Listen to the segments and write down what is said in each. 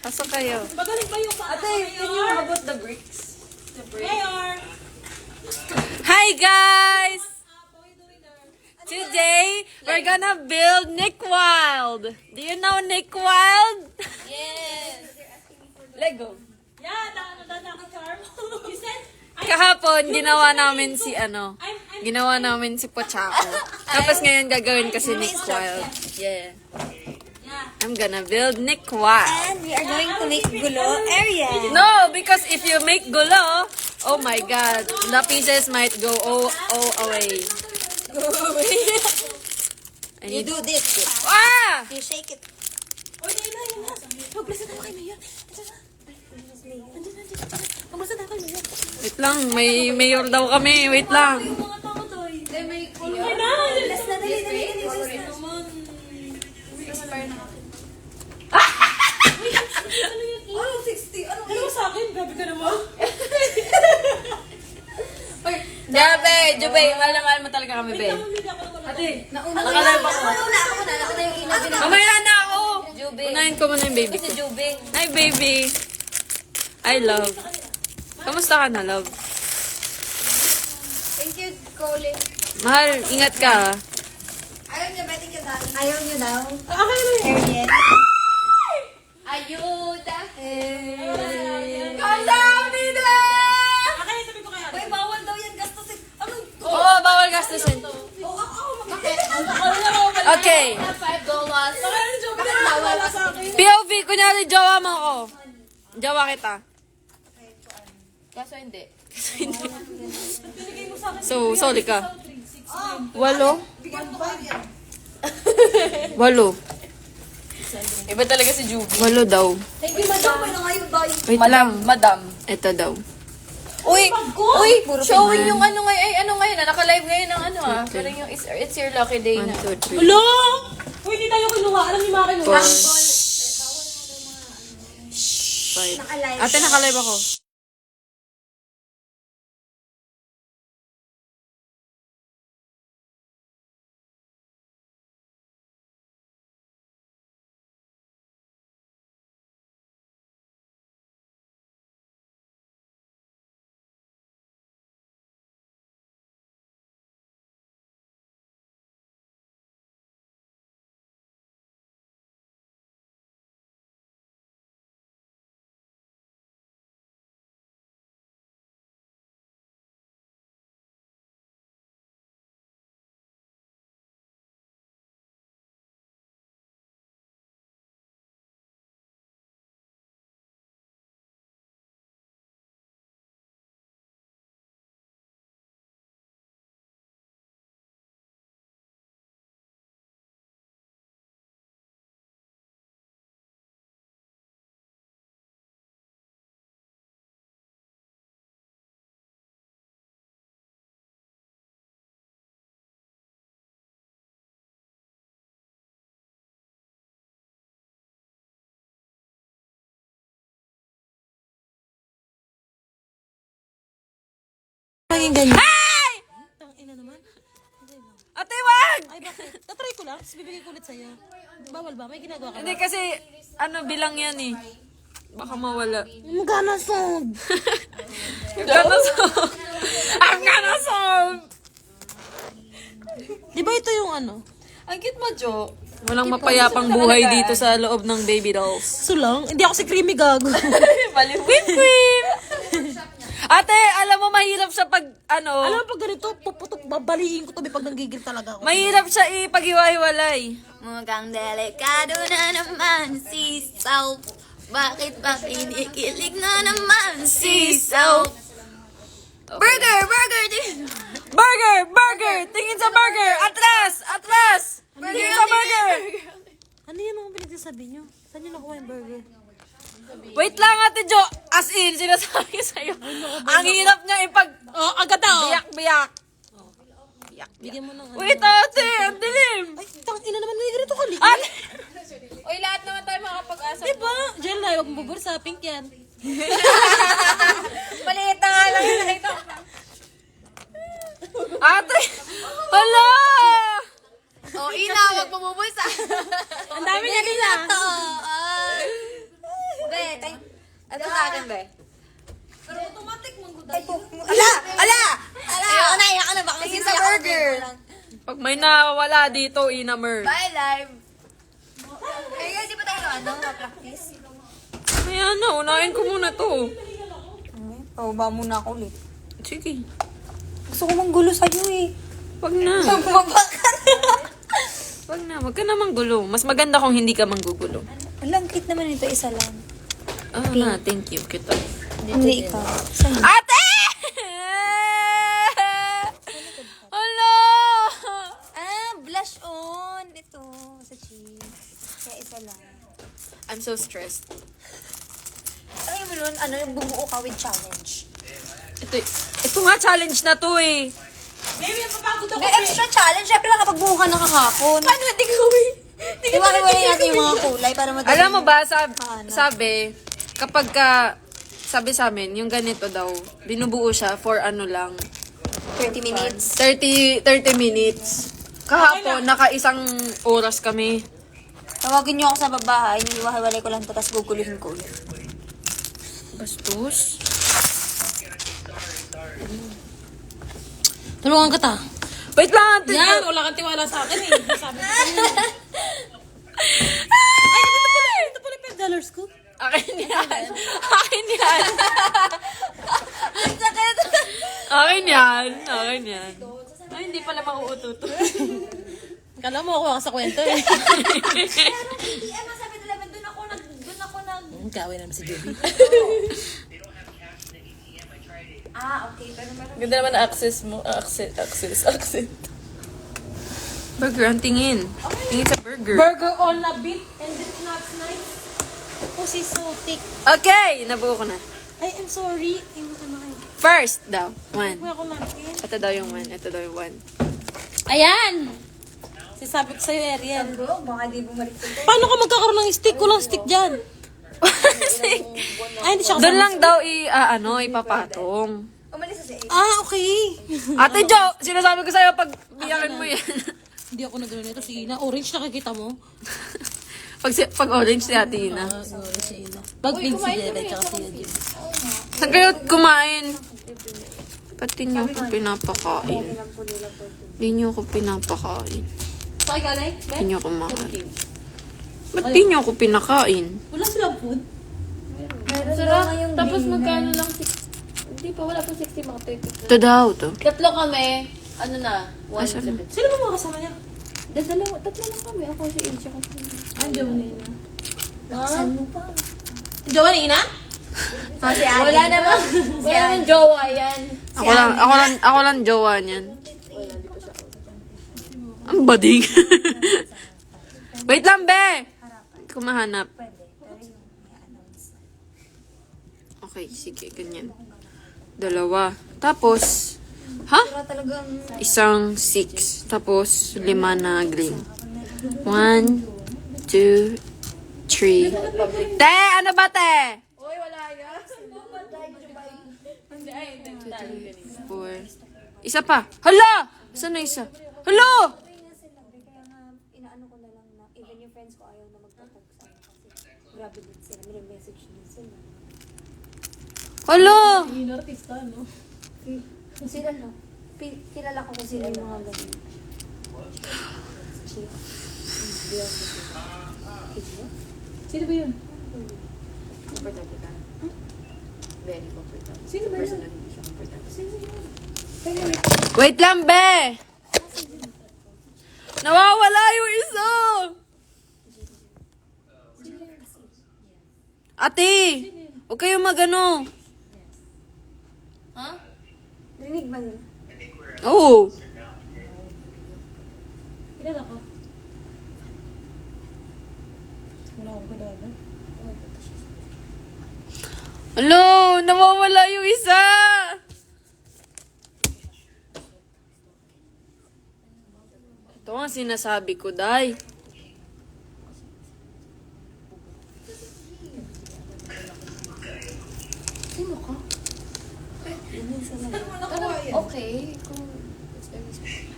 Pasok kayo. Magaling ba yung Ate, can you abot the bricks? Mayor! Hi guys! Today, we're gonna build Nick Wild. Do you know Nick Wild? Yes. Lego. Yan, nakaka-charm. You said, Kahapon, ginawa namin si ginawa namin si Pochaco. Tapos ngayon gagawin kasi Nick Wild. Yeah. I'm gonna build Nick Wild. And we are going to make gulo area. No, because if you make gulo, oh my god, the pieces might go all away. Go away. I You need- do this. Ah! You shake it. oh, yun na. Pagplasan na kay Mayor. Pagplasan na kay Mayor. Wait lang, may mayor daw kami. Wait lang. Yung mga tao to eh. They make Ay na! Less na dali. Ano yun? Ano, 60? Ano? Ano sa akin? Grabe ka naman. Grabe, Jubay, mahal na mahal mo talaga kami, be. Ate, Nauna yung ilaw. Mamaya na ako. Jubing. Unahin ko muna yung baby ko. Si Jubing. Hi, baby. I love. Kamusta ka na, love? Thank you, Colin. Mahal, ingat ka. Ayaw niyo, betting niyo daw. Ayaw niyo daw. okay na yun. Ariel. Ayuda. Calm down, Nida! Okay, sabi ko kaya. Uy, bawal daw yan gastusin. Ano? Oo, bawal gastusin. Okay. $5. Wala sa akin. POV, kunyari, jowa mo ako. Jowa kita. Kaso hindi. So, sorry ka. 8? 8. Iba talaga si Juby. 8 daw. Thank you, madam. May nangayon daw. Wait lang. Madam. Ito daw. Uy, showing yung ano ngayon, naka-live ngayon ng ano parang yung it's your lucky day 1, na. 2, 3, Hello! Uy, hindi tayo kinuha. Alam niyo mga kinuha. 4, 5. Ate, nakalive ako. Ang ganyan. Hey! Ang ina naman. Ate, wag! Ay, bakit? Tatry ko lang. Tapos bibigay ko ulit sa'yo. Bawal ba? May ginagawa ka ba? Hindi kasi, bilang yan eh. Baka mawala. I'm gonna solve. I'm gonna solve. I'm gonna solve. Di ba ito yung ano? Ang cute mo, Jo. Walang mapayapang buhay dito sa loob ng baby dolls. So lang? Hindi ako si Creamy gago. Baliw. Queen! Ate, alam mo, mahirap siya pag, Alam mo pag ganito, puputok, babaliin ko to pag nanggigil talaga ako. mahirap siya ipag-iwa-hiwalay. Mukhang delikado na naman si South. Bakit ba kinikilig na naman si South? Burger! Burger! Burger! Tingin sa burger! Atras! Tingin sa burger! Ano yan mga pinagsasabi nyo? Saan nyo nakuha yung burger? Wait lang, Ate Jo. As in, sinasabi sa'yo. Ang hirap niya Oh, agad daw! biyak. Bigyan mo ng ano. Wait, ate! Ang dilim! Ay, tang ina naman, may ganito ka Ate! Uy, lahat naman tayo makapag-asa. Diba? Diyan na, huwag mo bubur sa pink yan. Maliit na nga lang yun. Ito. Ate! Hala! Oh, Ina, wag mo bubulsa. Ang dami niya din ah. Ito. Be, Ito sa akin, be. Pero automatic mong guda. Ala! Ayoko na. Baka Tingin sa burger. Pag may nawawala dito, inamer. Bye, live. Eh, di ba tayo practice? Ayan na, unahin ko muna to. Pababa muna ako ulit. Sige. Gusto ko manggulo sa'yo eh. Wag na. Bumaba ka Wag na, wag ka na manggulo. Mas maganda kung hindi ka manggugulo. Walang cute naman ito, isa lang. Ah, na, thank you. Kita. Hindi ikaw. Sa'yo. Ate! Hello! Blush on. Ito, sa cheeks. Kaya isa lang. I'm so stressed. Ay, mo nun, yung bumuo ka with challenge. Ito nga, challenge na to eh. Baby, napapagod ako. May extra challenge. Siyempre lang kapag buo ka na kahapon. Paano natin gawin? Iwalay natin yung mga kulay para madali. Alam mo ba, Paano? sabi, kapag sabi sa amin, yung ganito daw, binubuo siya for ano lang, 30 minutes. 30 minutes. Kahapon, naka-isang oras kami. Tawagin niyo ako sa babahay. Iwahiwalay ko lang ito, tapos guguluhin ko ulit. Bastos. Tulungan kita. Wait lang, ate. Yan, wala kang tiwala sa akin eh. Sabi ko sa'yo. Ay, ito pala $5 ko. Akin yan. Akin yan. Akin yan. Akin yan. Ay, hindi pala mauututo. Kala mo ako sa kwento eh. Sabi talaga, doon ako nag... Gawin naman si Joby. Okay. Pero meron... Ganda naman ang access mo. Access. Burger, ang tingin. Tingin sa burger. Burger on a bit and it's not nice. Pussy so thick. Okay, nabuo ko na. Ay, I'm sorry. First daw, one. Kuya ko natin. Ito daw yung one. Ito daw yung one. Ayan! Sisabi ko sa'yo, Ariel. Baka di bumalik ito. Paano ka magkakaroon ng stick? Kulang stick dyan. Ay, hindi siya Doon kasama. lang daw ipapatong. Umalis sa Okay. Ate Jo, sinasabi ko sa'yo pag biyakin mo yan. Hindi ako nagano nito. Si Ina. Orange nakikita mo. pag orange si Ate Ina. Orange si Ina. Pag pink si Dede, tsaka si Jim. Saan kayo kumain? Ba't di niyo ako pinapakain? Di niyo ako pinapakain. Saan galing? Di niyo ako makain. Ba't di niyo ako pinakain? Wala silang food. Sarap. Tapos magkano lang? Hindi pa, wala pa 60, mga 30. Ito daw to. Tatlo kami. Ano na? Asan? 170. Sino ba mga kasama niya? Tatlo lang kami. Ako si Ilse kasi. Ay, Jowa ni Ina. Saan mo pa? Jowa ni Ina? Si Ate. Wala naman. Wala naman jowa yan. Ako lang jowa niyan. Ang bading. Wait lang, be! Kumahanap. Okay, sige, ganyan. Dalawa. Tapos, Talagang... isang 6. Tapos, 5 na green. 1, 2, 3. Te! Ano ba, te? Uy, wala yan. 4. Isa pa. Hala! Saan na isa? Hala! Inaano ko na lang na even yung friends ko ayaw na magtapog sa akin kasi grabe din sila. May message din sila. Hala! Ina, artista, no? Sila no? Kilala ko kung sila yung mga ganun. Sino ba yun? Comfortable ka. Very comfortable. Sino ba yun? Personally, hindi siya comfortable. Wait lang, be! Nawawala yung isa! Ate! Huwag kayo magano. Ha? Rinig ba nila? Oo. Kilala ko. Wala akong kilala. Alo! Nawawala yung isa! Ito ang sinasabi ko, Day. Sino ka? Okay. Kung it's very special.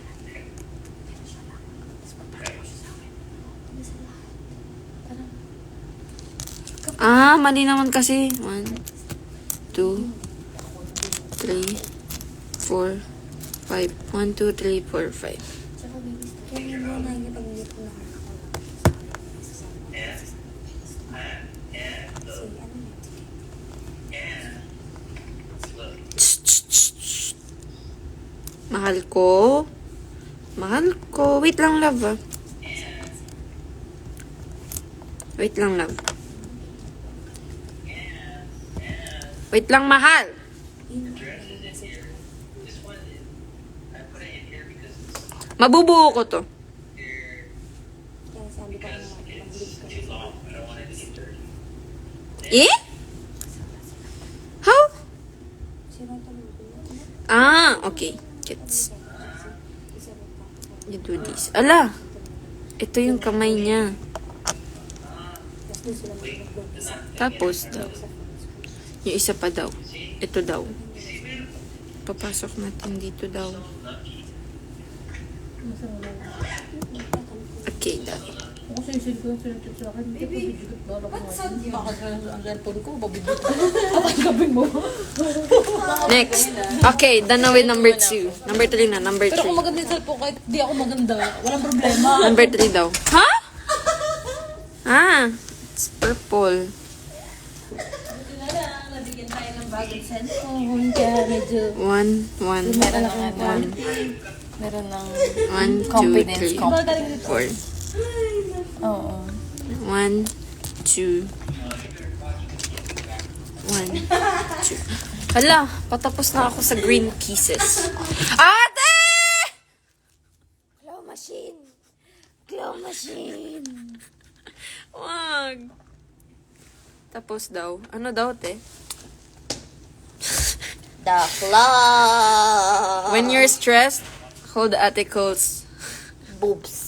Ah, mali naman kasi. 1, 2, 3, 4, 5. 1, 2, 3, 4, 5. Tsaka baby, kaya mo na yung pag-ulit ko na. Mahal ko. Mahal ko. Wait lang, love, ah. Wait lang, love. Wait lang, mahal. Mabubuo ko to. Kaya sabi ko na mag-ulit ko. Eh? How? Sino ito mo? Ah, okay. Gets. You do this. Ala! Ito yung kamay niya. Tapos daw. Yung isa pa daw. Ito daw. Papasok natin dito daw. Okay daw. Ako sinisid ko yung sinunod sa akin. Baby, ba't saan niya? Bakit ka ang cellphone ko? Babibot. Gabing mo. Next. Okay, done na with number 2. Number 3 na. Number Pero kung 3. maganda yung cellphone, kahit di ako maganda, walang problema. Number 3 daw. Ha? Ah, it's purple. Nabigyan tayo ng bagong cellphone, kaya medyo 1, 1, meron ng 1, 2, confidence. 3, 4. Oo. 1, 2. 1, 2. Hala, patapos na ako sa green kisses. Ate! Claw machine. Claw machine. Wag. Tapos daw. Ano daw, te? The claw. When you're stressed, hold the articles. Boobs.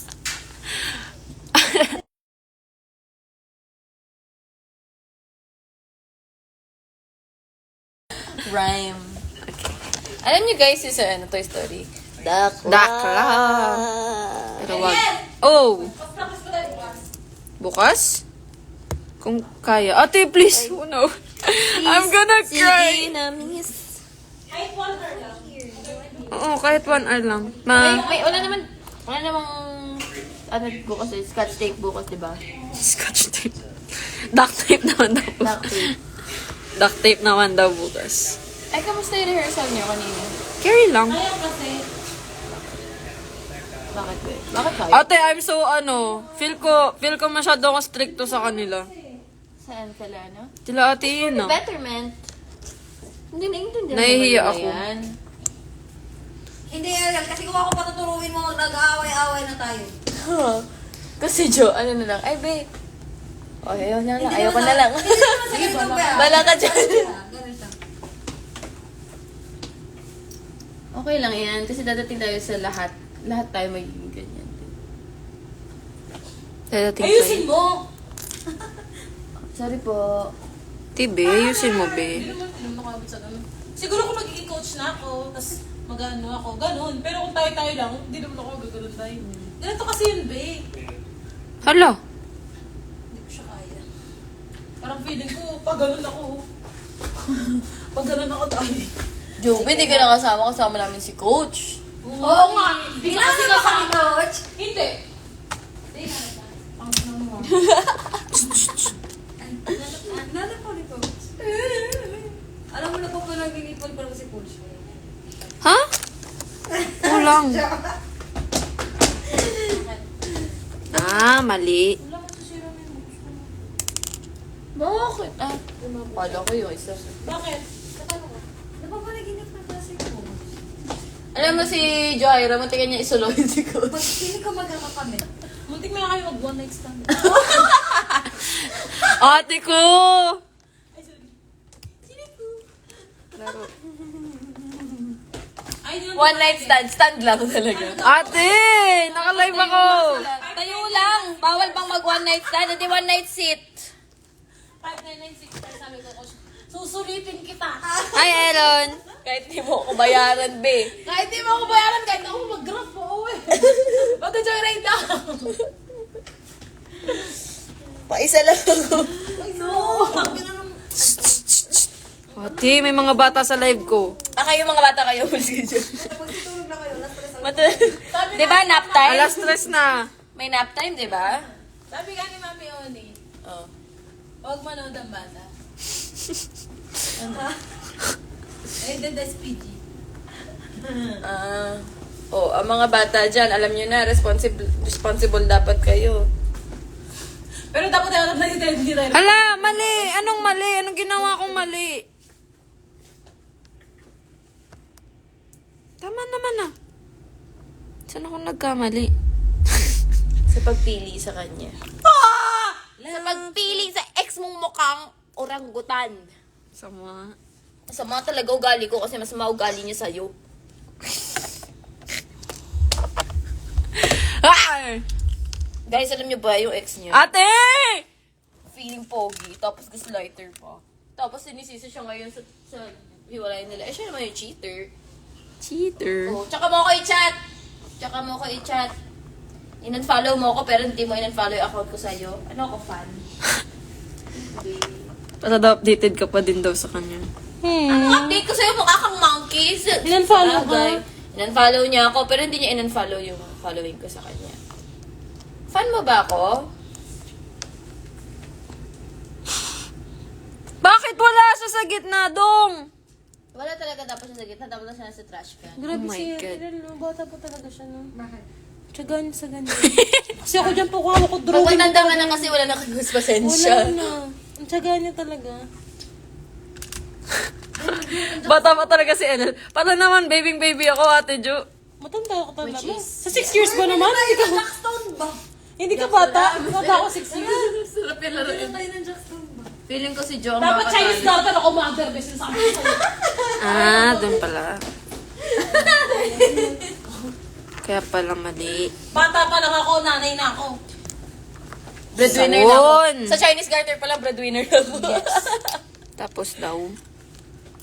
Rhyme. Alam niyo guys, yung sa Toy Story. The claw. Dakla. Pero wag. Oh! Bukas? Kung kaya. Ate, please. Oh, no. I'm gonna cry. Sige na, miss. Oo, kahit 1 hour lang. Wala namang, ano bukas eh, scotch tape bukas, di ba? Scotch tape. Duct tape naman daw. Duct tape. Duct tape naman daw bukas. Ay, kamusta yung rehearsal niyo kanina? Carry lang. Bakit ba? Bakit kayo? Ate, I'm so feel ko masyado akong stricto sa kanila. Saan sila, ano? Sila ate yun, no? Betterment. Hindi naiintindihan Nahihiya mo ba ako. yan? Hindi, Ariel, kasi kung ako patuturuin mo, nag-aaway-aaway na tayo. Kasi Jo, ano na lang, ay be. O, ayaw na lang, ayaw ko na lang. Hindi naman sa ganito ba? Bala ka dyan. Ganun lang. Okay lang yan, kasi dadating tayo sa lahat. Lahat tayo magiging ganyan. Dadating Ayusin tayo. mo! Sorry po. Tibe, ayusin mo, be. Siguro kung magiging coach na ako, tapos mag-ano ako, ganun. Pero kung tayo-tayo lang, hindi naman ako gagano'n tayo. Ganito kasi yun, be. Hala. Hindi ko siya kaya. Parang feeling ko, pag ganun ako. Pag ganun ako tayo. Joby, di ka nakasama, kasama namin si Coach. Oo nga! Ginagawa mo kami, coach! Hindi. Nala po ni coach. Alam mo na po pa nag-ipon pa si coach. Ha? Kulang. Ah, mali. Bakit? Ah, pala ko yung isa. Bakit? Di ba pa naginip na kasi coach? Alam mo si Joyra, muntikan niya isuluhin si Coach. Pag pili ko magkaka kami. Muntik na nga kayo mag one night stand. Ate ko! Laro. Ay, yun. One night stand lang talaga. Ate! Naka-live ako! Tayo lang! Bawal bang mag one night stand? Hindi one night sit. 5996 pero sabi ko, coach, susulitin kita. Hi, Aaron! Kahit di mo ako bayaran, be. Kahit di mo ako bayaran, kahit ako mag-grab po uwi. Mag-joyride lang. Paisa lang ako. Ate, may mga bata sa live ko. Kayo mga bata kayo. Magsitulog na kayo. Last tres Di ba nap time? Alas 3 na. May nap time, di ba? Sabi ka ni Mami Oni, Oh. huwag manood ang bata. Eh, then that's PG. Ang mga bata dyan, alam nyo na, responsible dapat kayo. Pero dapat tayo na hindi tayo. Hala, mali. Anong mali? Anong ginawa kong mali? Tama naman ah. Saan ako nagkamali? Sa pagpili sa kanya. Sa pagpili sa ex mong mukhang oranggutan. Sama. Masama talaga ugali ko kasi masama ugali niya sa'yo. Ay! Guys, alam niyo ba yung ex niya? Ate! Feeling pogi, tapos gaslighter pa. Tapos sinisisi siya ngayon sa hiwalay nila. Eh, siya naman yung cheater. Cheater. Oh, tsaka mo ko i-chat. In-unfollow mo ko pero hindi mo in-unfollow yung account ko sa'yo. Ano ako, fan? Para daw updated ka pa din daw sa kanya. Update ko sa'yo, mukha kang monkeys. In-unfollow ka? In-unfollow niya ako pero hindi niya in-unfollow yung following ko sa kanya. Fan mo ba ako? Bakit wala siya sa gitna, dong? Wala talaga dapat siya sa gitna, dapat siya nasa trash can. Grabe Oh my siya. God. No? Bata pa talaga siya, no? Bakit? Tiyagaan sa ganyan. Kasi ako dyan po ko Pag drawing. matanda ka na kasi wala na kang pasensya. Wala na. Ang tiyagaan niya talaga. Bata pa talaga si Enel. Para naman, baby ako, Ate Jo. Matanda ako talaga. Which is? Sa 6 years ba naman? Hindi ka, Jackstone ba? hindi ka bata. Bata ako 6 years. Sarap yung laro Tayo ng Jackstone ba? Feeling ko si Joe ang Dapat Chinese makakatalo. daughter ako mother. Best yung sabi ko sa'yo. Ah, doon pala. Kaya pala mali. Bata pa lang ako, nanay na ako. Breadwinner na ako. Saon. Sa Chinese garter pala, breadwinner na ako. Tapos daw.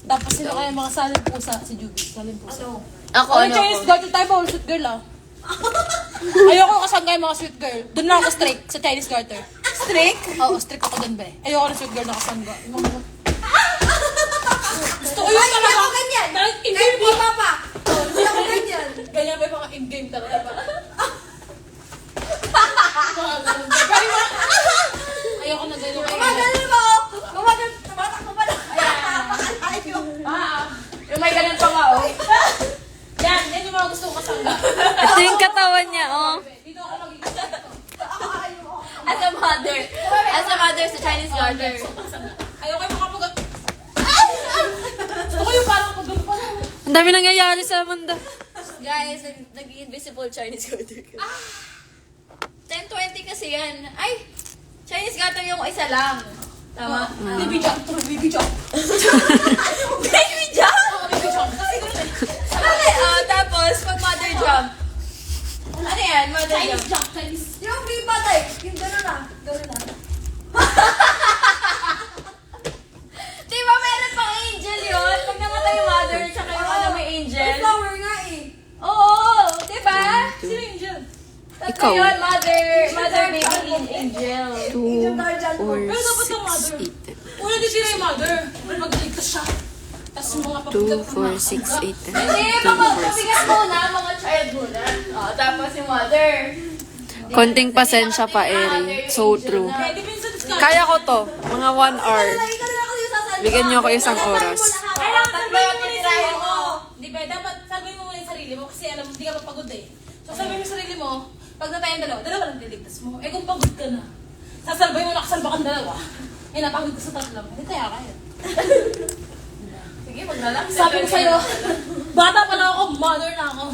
Tapos sino kaya mga salin pusa? Si Juby, salin pusa. Ako, Ano ano Chinese ako? garter tayo ba? Sweet girl ah. Ayoko kasangay mga sweet girl. Doon lang ako strict sa Chinese garter. Strict? Oo, strict ako doon be. Ayoko na sweet girl na kasangga. Gusto ko yun talaga. ako ganyan. Dahil Kahit in-game di pa pa. Hindi ako ganyan. Ganyan ba yung mga in-game talaga ba? Ayoko na ganyan. Gumagano ba ako? Gumagano. Tumatakbo pa lang. Napakalayo. Yung may ganun pa nga, oh. Yan yung mga gusto ko kasangga. Ito yung katawan niya, oh. Dito ako magiging As a mother. As a mother sa Chinese garter. ayoko yung makapag... Gusto ko yung parang pag pa lang. Ang dami nangyayari sa Amanda. Guys, nag-invisible Chinese garter ka. 10:20 kasi yan. Ay! Chinese garter yung isa lang. Tama? Baby jump. Baby jump. Baby jump! Baby jump. Okay, tapos pag mother jump. Ano yan? Mother jump. Chinese jump. Chinese. Yung biba tayo. Yung gano'n na. Gano'n na. Di ba meron pang angel yun? Pag namatay yung mother, tsaka yung ano may angel. May flower nga eh. Oo! Di ba? Sino yung angel? Tatlo Ikaw. yun, mother, baby, angel. 2, 4, Pero dapat yung mother. 6, 8, Una di sila yung mother. Magligtas siya. Tapos yung mga 2, 4, 6, 8, 10. Hindi, mabigat muna, mga child muna. Tapos yung mother. Konting pasensya pa, Eri. So true. Pwede minsan discount. Kaya ko to. Mga 1 hour. Ikaw na ako yung sasalita. Bigyan niyo ako isang oras. Kailangan Tatlo sabihin yung mo muna yung titirahin sarili mo. mo. Di ba? Dapat sabihin mo muna yung sarili mo kasi alam mo, hindi ka mapagod eh. So sabihin mo yung sarili mo, pag natayang dalawa lang diligtas mo. Eh kung pagod ka na, sasalbay mo nakasalba kang dalawa. Eh napagod ka sa tatlo. Hindi tayo kaya. Sige, maglalak. Sabi ko sa'yo, bata pa na ako, mother na ako.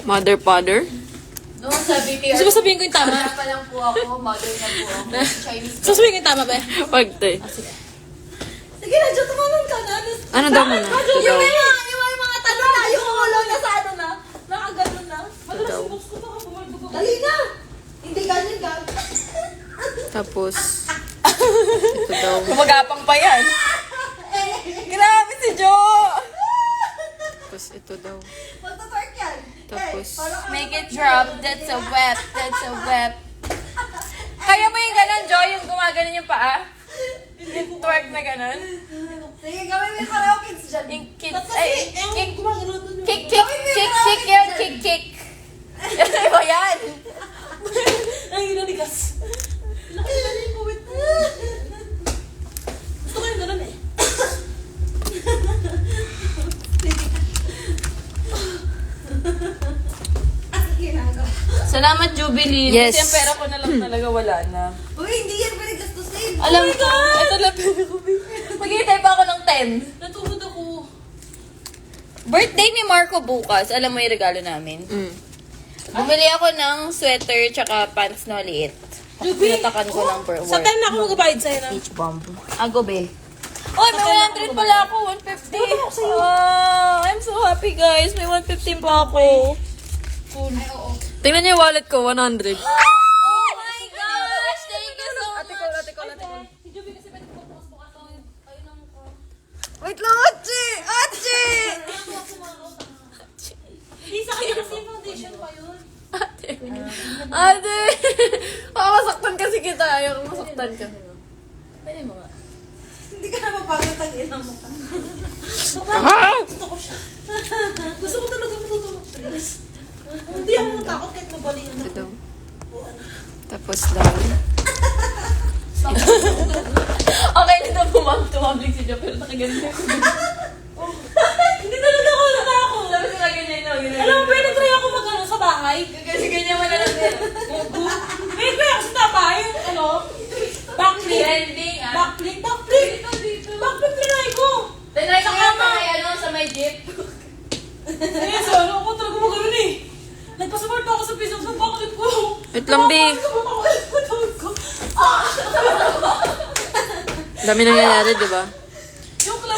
Mother, father? No, sabi ko Gusto mo sabihin ko yung tama? Wala pa lang po ako, mother na po ako. Chinese. Gusto mo sabihin ko yung tama ba? Wag, te. Sige na, Diyo, tumanon ka na. Ano daw muna? Ito daw. Yung mga tanong na, yung ulo na sa ano na. Nakaganon na. Madalas yung box ko to ako bumalbog ako. Dali na. Hindi ganyan ka. Tapos, ito daw. Kumagapang pa yan. Grabe si Joe! Tapos, ito daw. Magta-twerk yan. Tapos, Make it drop, that's a web, that's a web. Kaya mo yung ganun, Joy, yung ganun yung paa? Yung twerk na ganun? Sige, gawin mo yung pareho kids dyan. Yung kids, ay, kick, yan, kick. Ano ba yan? Ay, nanigas. Nakilala yung puwit. Gusto ko yung ganun eh. Salamat, Jubilee. Yes. Kasi ang pera ko na lang talaga wala na. Uy, hindi yan pwede gastusin. Alam ko, ito lang pera ko. Maghihintay pa ako ng 10. Natulog ako. Birthday ni Marco bukas. Alam mo yung regalo namin? Bumili ako ng sweater tsaka pants na liit. Pinatakan ko ng per Sa time na ako magbabayad sa'yo na. Beach bomb. Ago, be. Oy, may 100 pala ako. 150. I'm so happy, guys. May 150 pa ako. Tingnan niyo yung wallet ko, 100. Oh my gosh! Thank you so much. Ate ko. Si Juby kasi pwede ko bukas ako. Ayun ang ko. Wait lang, Achi! Achi! Hindi sa kanya kasi foundation pa yun. Ate! Masaktan kasi kita. Ayaw kong masaktan ka. Pwede mo nga. Hindi ka na mapagod ang ina mo. Gusto ko siya. Gusto ko talaga matutulog. Hindi ako natakot kahit mabalian ako. Ito. Tapos down. Okay na daw tumablik si Jo, pero nakaganyan ako. Hindi talaga ako natakot. Sabi ko nakaganyan na. Alam mo, pwede try ako mag-ano sa bahay. Kasi ganyan mo na lang din. May try ako sa bahay. Ano? Backflip. Trending, ah. Backflip. Backflip try ko. Tinry ko nga sa may jeep. Eh, so ano ako talaga mag-ano eh. Nagpasaport pa ako sa pisang sa backflip ko. Wait lang, B. Dami nangyayari, di ba?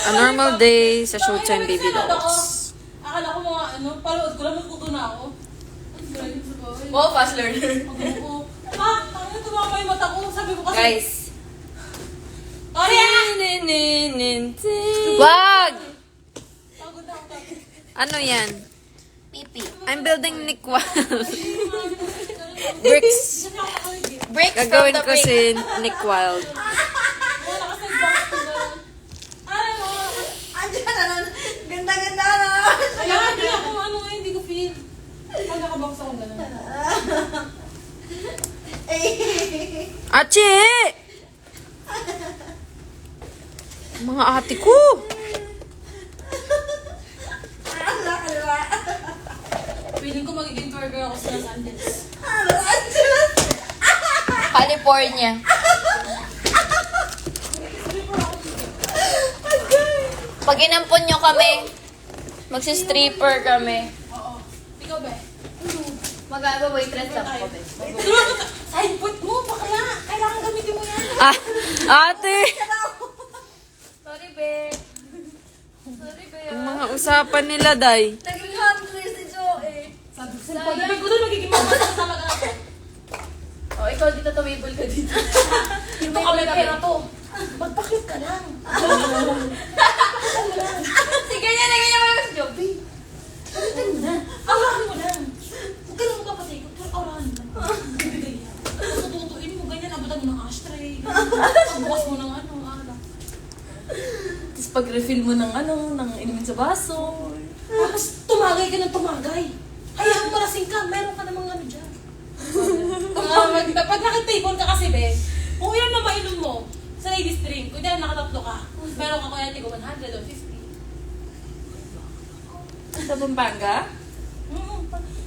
A normal day sa Showtime Baby Dolls. Akala ko mga ano, palood ko lang, natuto na ako. Wow, fast learner. Ano tumama yung mata ko? Sabi ko kasi, Guys. Kaya! Wag! Pagod na ako. Ano yan? Pipi. I'm building Nick Wild. Bricks. Kasi ako nakaligid. Breaks Gagawin from the ko break. si Nick Wild. Wala kasi nag-box ko doon. Ano? Andiyan na lang. Ganda-ganda na. Kaya hindi ako ano ngayon, hindi ko feel. Pag nakabox ako gano'n. Achi! Mga ate ko! Feeling ko magiging tour girl ako sa Los Angeles. California. Pag inampon nyo kami, magsi-stripper kami. Oo. Ikaw ba? Mag-waitress lang ako, be. Tulungan ko side foot mo, bakla. Kailangan gamitin mo yan. Ah! Ate! Sorry, be. Ang mga usapan nila, Day. Naging hungry si Joe eh. Pagdating ko doon, magiging mamasa talaga ako. Oh, ikaw dito tumibol ka dito. Dito kami pera to. Magpakit ka lang. Sige, ganyan na ganyan mo si Joby. Pagdating mo na. Aurahan mo lang. Huwag ka lang magpapatikot. Pero aurahan mo lang. Bibigay yan. Tapos tututuin mo, ganyan, abutan mo ng ashtray. Pagbukas mo ng ano, alak. Tapos pag-refill mo ng ng inumin sa baso. Tapos tumagay ka ng tumagay. Hayaan mo malasing ka, meron ka namang ano dyan. Pag nakitable ka kasi, be, kung ilan na mainom mo sa ladies drink, kung dyan nakatatlo ka, meron ka kaya tigo 100 o 50. Sa Pampanga?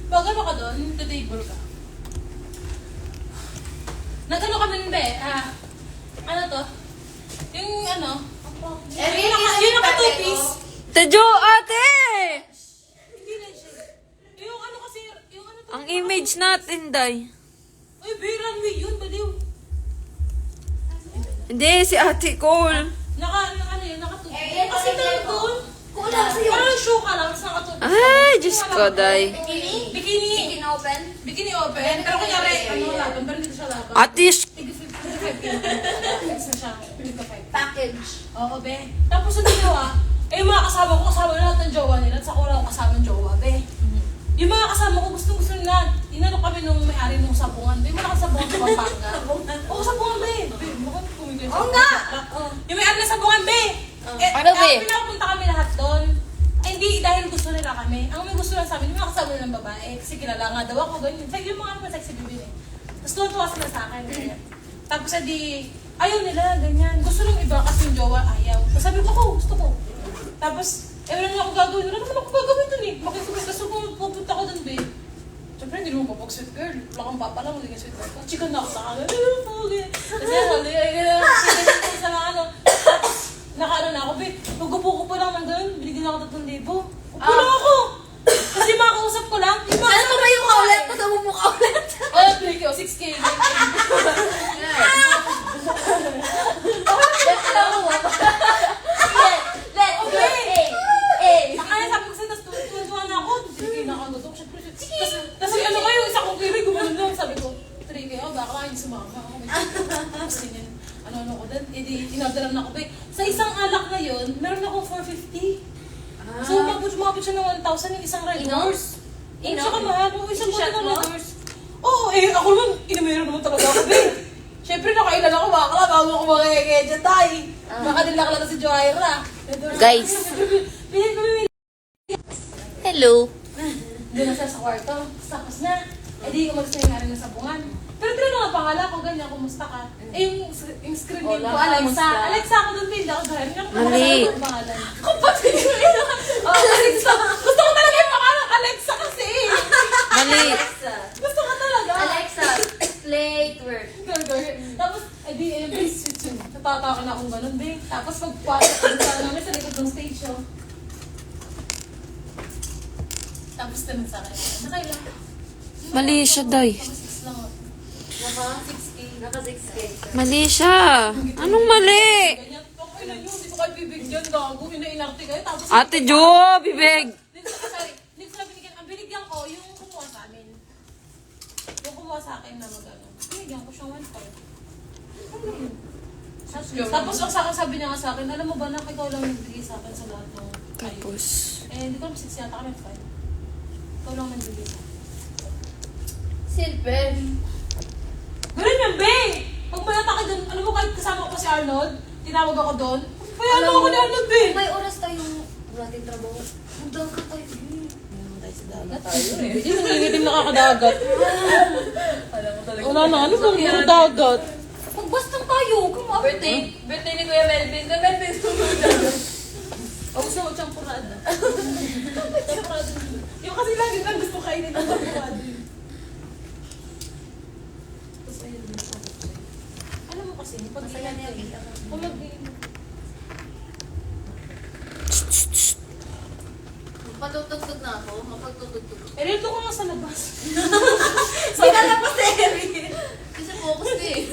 Pag ano ka doon, table ka. Nagano kami nun, be, ano to? Yung ano, yung naka two-piece. Tejo, ate! Hindi na siya. Yung ano kasi, yung ano to? Ang image natin, Day. Ay, be, runway yun, baliw. Hindi, si ate Cole. Ano yun, naka two-piece. Kasi tayo doon. Kulang sa'yo. Parang show ka lang, tapos naka two-piece. Ay, Diyos ko, Day. Bikini open. Pero kunyari, ano, laban. Pero hindi ko siya laban. Ate, Tig 55 na siya. 55. Package. Oo, be. Tapos ang ginawa, yung mga kasama lahat ng jowa nila. At sa wala akong kasama ng jowa, be. Yung mga kasama ko, gusto nila. Inano kami nung may-ari nung sabungan. Be, wala kang sabungan sa Pampanga. Oo, sabungan, be. Be, Oo nga! Yung may arna sa bungan, be! Ano, be? Pinapunta kami lahat doon. Ay, hindi, dahil gusto nila kami. Ang may gusto lang sa amin, yung mga kasama ng babae. Kasi kilala nga daw ako, ganyan. Yung mga naman sexy bibili. Tapos tuwa sila sa akin. Ganyan. Tapos edi, ayaw nila, ganyan. Gusto nung iba kasi yung jowa, ayaw. Tapos sabi ko, gusto ko. Tapos, wala na ako gagawin. Wala naman ako gagawin dun eh. Makikipag kasi kung pupunta ko dun, be. Siyempre, hindi naman kapag sweet girl. Wala kang papa lang, hindi ka sweet girl. Chika na ako sa akin. Kasi sa mga ano. Tapos, nakaano na ako, be. Pag-upo ko pa lang ng ganun, binigyan ako 3,000. Upo lang ako. Kasi makakausap ko lang. Saan mo ba yung kaulit? Pasama mo kaulit? Oh, 3K o 6K. Let's go! Kaya sabi ko sa'yo, tapos tuwan na ako. 3K na ako. Tapos ano kayo, isa kong kiwi, gumanon lang. Sabi ko, 3K, baka hindi sumama ako. Tapos ganyan, ano ko din. Inorderan na ako. Sa isang alak na yun, meron akong 450. So, umabot siya ng 1,000 yung isang red horse. Siya ka mahal. Isang buwan ng red horse. Oo, ako naman, inumero naman talaga ako, be. Siyempre, nakailan ako, bakla, bago ako makikikidya tayo. Baka nilakla na si Joyra. Guys. Hello. Doon na siya sa kwarto. Tapos na. Di ko mag-stay nga rin na sabungan. Pero tinanong nga pangalan ko, ganyan, kumusta ka? Yung screen name ko, Alexa. Alexa ako doon, hindi ako dahil. Mali. Pangalan. Kapatid ko yun. Alexa. Gusto ko talaga yung pangalan, Alexa kasi. Mali. Gusto ko talaga. Alexa, play twerk. Tapos, sweet yun. Natatakan akong ganun, be. Tapos pagpasok ko sa namin sa likod ng stage show. Tapos tanong sa akin, nakailan? Mali siya, Day. Tapos 6 lang ako. Naka 6K. Mali siya. Anong mali? Ganyan, okay na yun. Hindi ko kayo bibigyan, gago. Ina-inarte kayo. Tapos, Ate Jo, bibig. Hindi ko sila binigyan. Ang binigyan ko, yung kumuha sa amin. Yung kumuha sa akin na mag-ano. Binigyan ko siyang 1,500. Tapos ang sa akin, sabi niya nga sa akin, alam mo ba na ikaw lang nagbigay sa akin sa lahat ng kayo. Tapos, Hindi ko alam 6 yata kami 5. Ikaw lang nagbigay sa akin. Silver. Ganun yan, be! Pag may atake doon, alam mo kahit kasama ko pa si Arnold, tinawag ako doon. Kaya ano ako ni Arnold, be? May oras tayong wala tayong trabaho. Magdang ka tayo. Hindi mo nangingitim nakakadagat. Wala na, ano bang puro dagat? Magbastang tayo. Birthday ni Kuya Melvin. Kuya Melvin, O gusto mo champurada. Champurada. Yung kasi lagi lang gusto kainin ng champurada. Tapos ayun din sa akin. Alam mo kasi, pag kung Patutugtog na ako. Mapagtutugtog. dito ko nga sa labas. Hindi ka lang pa kasi focus ka eh.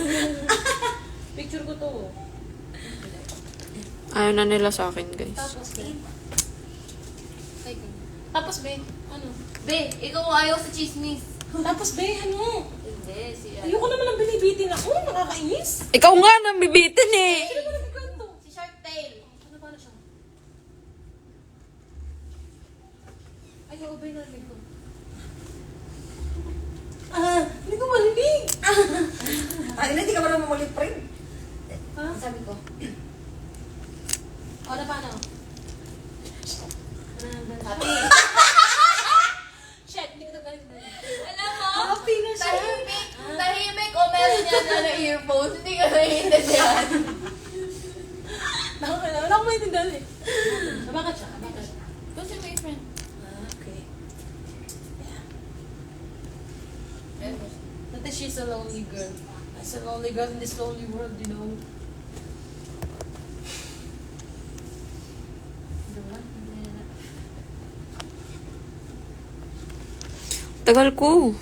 Picture ko to. ayaw na nila sa akin, guys. Tapos, be, ano? Be, ikaw ayaw sa chismis. Tapos, be, ano? Hindi, si Ayoko naman ang binibitin ako. Nakakainis. Ikaw nga nang bibitin eh. Sino ba nagkwento? Si Shark Tail. Ano ba na siya? Ayaw, be, narinig ko. Hindi ko marinig. Hindi ka marunong mamulit pa rin. Ha? Sabi ko. O, na paano? Shit, hindi ko ito galing. Alam mo? Happy na siya. Tahimik o meron yan na earphones. Hindi ka naiintindihan. Wala akong maintindihan eh. Bakit siya? Who's your boyfriend? Okay. That is she's a lonely girl. As a lonely girl in this lonely world, you know. Diba? Tagal ko.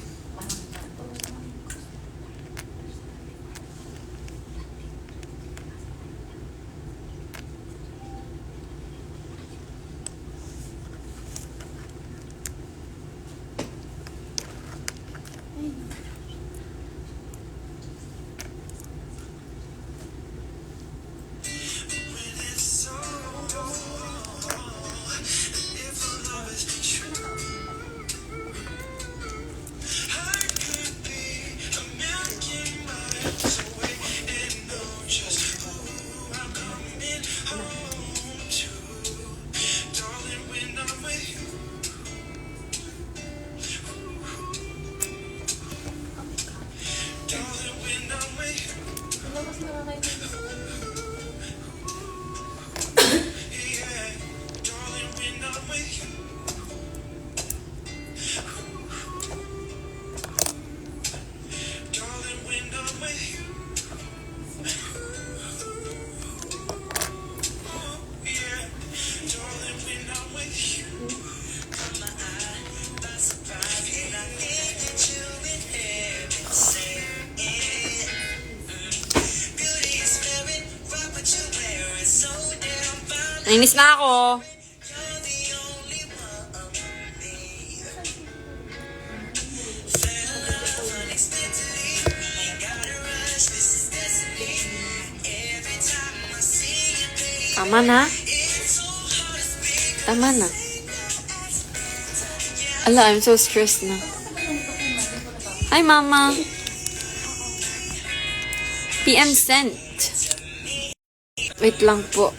Nainis na ako. Tama na. Tama na. Ala, I'm so stressed na. Hi, Mama. PM sent. Wait lang po.